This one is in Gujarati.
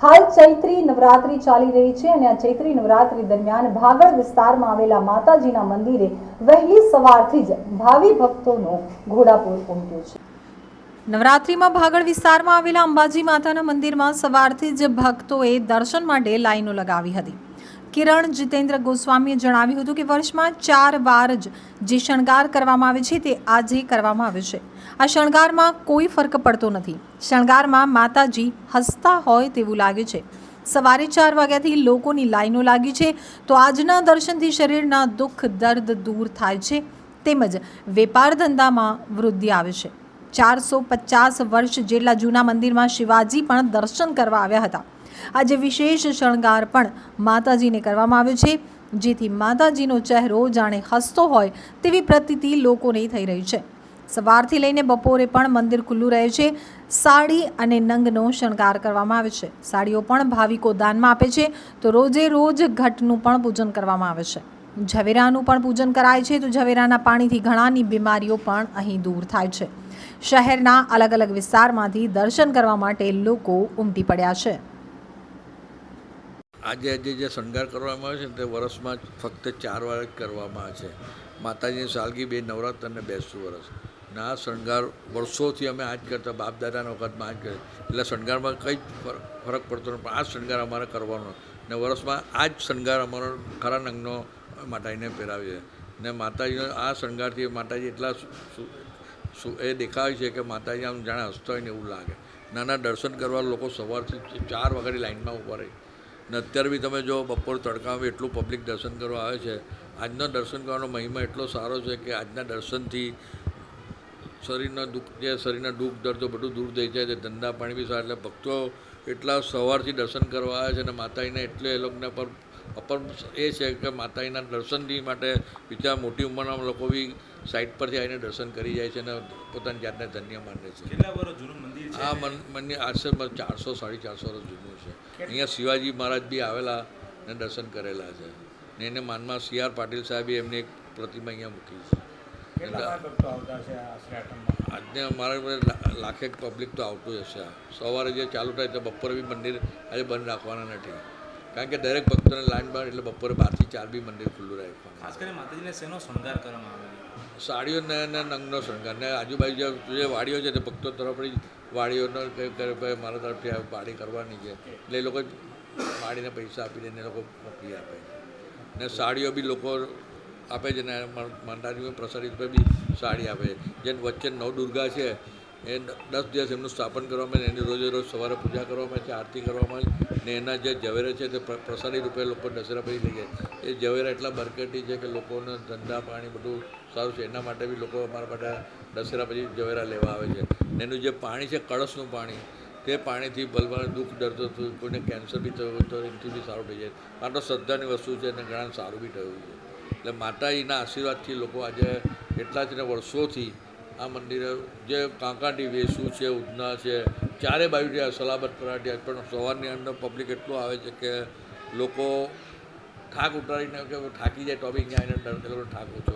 હાલ ચૈત્રી નવરાત્રી ચાલી રહી છે અને આ ચૈત્રી નવરાત્રી દરમિયાન ભાગળ વિસ્તારમાં આવેલા માતાજીના મંદિરે વહેલી સવારથી જ ભાવિ ભક્તોનો ઘોડાપુર ઉમટ્યો છે। નવરાત્રીમાં ભાગળ વિસ્તારમાં આવેલા અંબાજી માતાના મંદિરમાં સવારથી જ ભક્તોએ દર્શન માટે લાઈનો લગાવી હતી। કિરણ જીતેન્દ્ર ગોસ્વામીએ જણાવ્યું હતું કે વર્ષમાં 4 વાર જ જે શણગાર કરવામાં આવે છે તે આજે કરવામાં આવે છે। આ શણગારમાં કોઈ ફરક પડતો નથી। શણગારમાં માતાજી હસતા હોય તેવું લાગે છે। સવારે 4 વાગ્યાથી લોકોની લાઈનો લાગી છે તો આજના દર્શનથી શરીરના દુઃખ દર્દ દૂર થાય છે તેમજ વેપાર ધંધામાં વૃદ્ધિ આવે છે। 450 વર્ષ જેટલા જૂના મંદિરમાં શિવાજી પણ દર્શન કરવા આવ્યા હતા। આજે વિશેષ શણગાર પણ માતાજીને કરવામાં આવ્યો છે જેથી માતાજીનો ચહેરો જાણે હસતો હોય તેવી પ્રતીતિ લોકોને થઈ રહી છે। સવારથી લઈને બપોરે પણ મંદિર ખુલ્લું રહે છે। સાડી અને નંગનો શણગાર કરવામાં આવે છે। સાડીઓ પણ ભાવિકો દાનમાં આપે છે તો રોજે રોજ ઘટનું પણ પૂજન કરવામાં આવે છે। ઝવેરાનું પણ પૂજન કરાય છે તો ઝવેરાના પાણીથી ઘણાની બીમારીઓ પણ અહીં દૂર થાય છે। શહેરના અલગ અલગ વિસ્તારમાંથી દર્શન કરવા માટે લોકો ઉમટી પડ્યા છે। આજે જે શણગાર કરવામાં આવે છે તે વર્ષમાં ફક્ત 4 વાર જ કરવામાં આવે છે। માતાજીની સાલગી, બે નવરાત્ર અને બેસતું વર્ષ ને આ શણગાર વર્ષોથી અમે આ જ કરતા, બાપ દાદાના વખતમાં આ જ કરીએ એટલે શણગારમાં કંઈ જ ફરક પડતો નથી, પણ આ શણગાર અમારે કરવાનો ને વર્ષમાં આ જ શણગાર અમારો ખરા નંગનો માતાજીને પહેરાવીએ ને માતાજીનો આ શણગારથી માતાજી એટલા એ દેખાય છે કે માતાજી આમ જાણે હસતા હોય ને એવું લાગે। નાના દર્શન કરવા લોકો સવારથી 4 વાગ્યાની લાઈનમાં ઊભા રહે ને અત્યારે બી તમે જો બપોર તડકામાં એટલું પબ્લિક દર્શન કરવા આવે છે। આજનો દર્શન કરવાનો મહિમા એટલો સારો છે કે આજના દર્શનથી શરીરના દુઃખ દર્દો બધું દૂર થઈ જાય છે। ધંધા પાણી બી સારા એટલે ભક્તો એટલા સવારથી દર્શન કરવા આવે છે અને માતાજીને એટલે એ લોકોને પર અપર એ છે કે માતાજીના દર્શનથી માટે બીજા મોટી ઉંમરના લોકો બી સાઈડ પરથી આવીને દર્શન કરી જાય છે અને પોતાની જાતને ધન્ય માને છે। આ મંદિર આશરે 400 450 વર્ષ જૂનું છે। અહીંયા શિવાજી મહારાજ બી આવેલા ને દર્શન કરેલા છે ને એને માનમાં CR પાટીલ સાહેબે એમની એક પ્રતિમા અહીંયા મૂકી છે। આજને અમારા લાખેક પબ્લિક તો આવતું હશે। સવારે જે ચાલુ થાય તો બપોરે બી મંદિર આજે બંધ રાખવાના નથી, કારણ કે દરેક ભક્તોને લાઈન બહાર એટલે બપોરે 12 થી 4 બી મંદિર ખુલ્લું રાખવાનું। ખાસ કરીને માતાજીને શેનો શણગાર કરવામાં આવે? સાડીઓ ને નંગનો શણગાર ને આજુબાજુ જે વાડીઓ છે તે ભક્તો તરફથી વાડીઓનો મારા તરફથી વાડી કરવાની છે એટલે એ લોકો વાડીને પૈસા આપી દઈને એ લોકો મોકલી આપે છે ને સાડીઓ બી લોકો આપે છે ને માતાજી પ્રસાદી રૂપે બી સાડી આપે છે। જે વચ્ચે નવદુર્ગા છે એ 10 દિવસ એમનું સ્થાપન કરવામાં આવે, એની રોજે રોજ સવારે પૂજા કરવામાં આવે છે, આરતી કરવામાં આવે ને એના જે ઝવેરા છે તે પ્રસાદી રૂપે લોકો દશેરા પછી લઈ જાય। એ ઝવેરા એટલા બરકતી છે કે લોકોને ધંધા પાણી બધું સારું છે, એના માટે બી લોકો અમારા માટે દશેરા પછી ઝવેરા લેવા આવે છે ને એનું જે પાણી છે કળશનું પાણી તે પાણીથી ભલવાને દુઃખ દર્દ થયું, કોઈને કેન્સર બી થયું હોય તો એનાથી બી સારું થઈ જાય। આ તો શ્રદ્ધાની વસ્તુ છે અને ઘણા સારું બી થયું છે એટલે માતાજીના આશીર્વાદથી લોકો આજે એટલા જ ને વર્ષોથી આ મંદિરે જે કાંકાટી વેસુ છે, ઉધના છે, ચારે બાજુ સલાબત પરાઠી પણ સવારની અંદર પબ્લિક એટલું આવે છે કે લોકો થાક ઉતારીને કે થાકી જાય તો બી અહીંયા આવીને એ લોકો થાક ઓછો